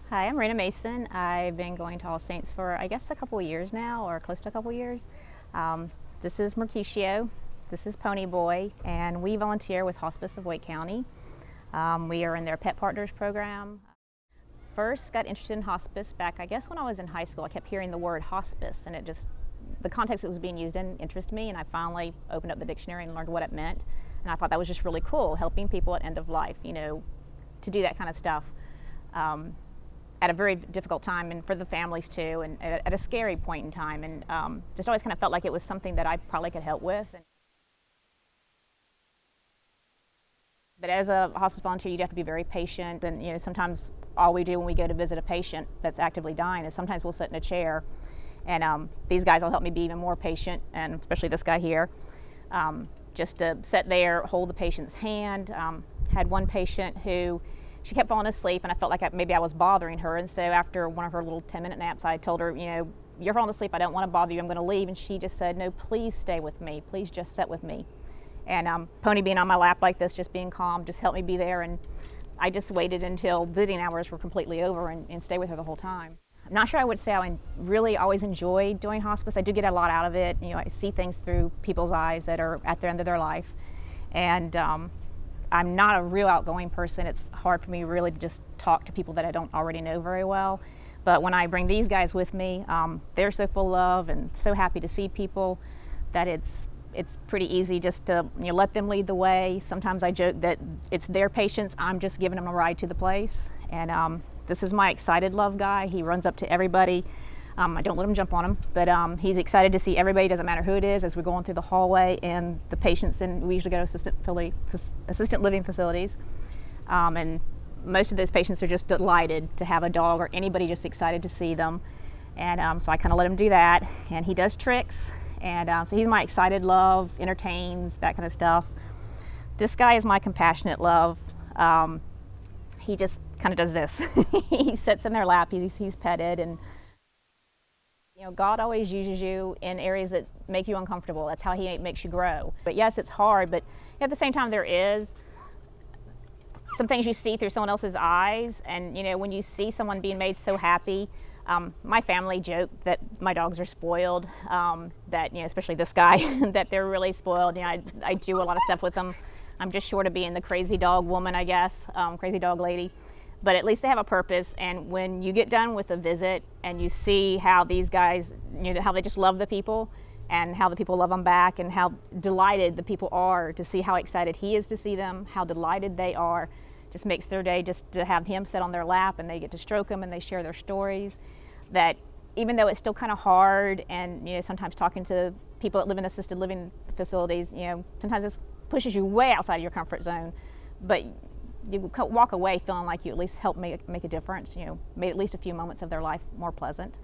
Hi, I'm Rena Mason. I've been going to All Saints for, I guess, a couple of years now, or close to a couple of years. This is Mercutio, this is Pony Boy, and we volunteer with Hospice of Wake County. We are in their Pet Partners program. First got interested in hospice back, I guess, when I was in high school. I kept hearing the word hospice, and the context it was being used in interested me, and I finally opened up the dictionary and learned what it meant. And I thought that was just really cool, helping people at end of life, to do that kind of stuff. At a very difficult time, and for the families too, and at a scary point in time, and just always kind of felt like it was something that I probably could help with. But as a hospice volunteer, you have to be very patient, and sometimes all we do when we go to visit a patient that's actively dying is sometimes we'll sit in a chair, and these guys will help me be even more patient, and especially this guy here, just to sit there, hold the patient's hand. Had one patient who she kept falling asleep, and I felt like maybe I was bothering her, and so after one of her little 10-minute naps, I told her, you're falling asleep, I don't want to bother you, I'm going to leave, and she just said, no, please stay with me, please just sit with me. And Pony being on my lap like this, just being calm, just helped me be there, and I just waited until visiting hours were completely over and stayed with her the whole time. I'm not sure I would say I really always enjoyed doing hospice. I do get a lot out of it. I see things through people's eyes that are at the end of their life, and I'm not a real outgoing person. It's hard for me really to just talk to people that I don't already know very well. But when I bring these guys with me, they're so full of love and so happy to see people that it's pretty easy just to let them lead the way. Sometimes I joke that it's their patients, I'm just giving them a ride to the place. And this is my excited love guy. He runs up to everybody. I don't let him jump on him, but he's excited to see everybody, doesn't matter who it is, as we're going through the hallway and the patients, and we usually go to assistant living facilities. And most of those patients are just delighted to have a dog, or anybody just excited to see them. And so I kind of let him do that, and he does tricks. And so he's my excited love, entertains, that kind of stuff. This guy is my compassionate love. He just kind of does this. He sits in their lap, he's petted, and God always uses you in areas that make you uncomfortable. That's how He makes you grow. But yes, it's hard, but at the same time, there is some things you see through someone else's eyes. And when you see someone being made so happy, my family joke that my dogs are spoiled, that especially this guy, that they're really spoiled. I do a lot of stuff with them. I'm just short of being the crazy dog woman, I guess, crazy dog lady. But at least they have a purpose, and when you get done with a visit and you see how these guys, how they just love the people, and how the people love them back, and how delighted the people are to see how excited he is to see them, how delighted they are, just makes their day just to have him sit on their lap and they get to stroke him and they share their stories. That even though it's still kind of hard, and sometimes talking to people that live in assisted living facilities, sometimes this pushes you way outside of your comfort zone, but you walk away feeling like you at least helped make a difference, made at least a few moments of their life more pleasant.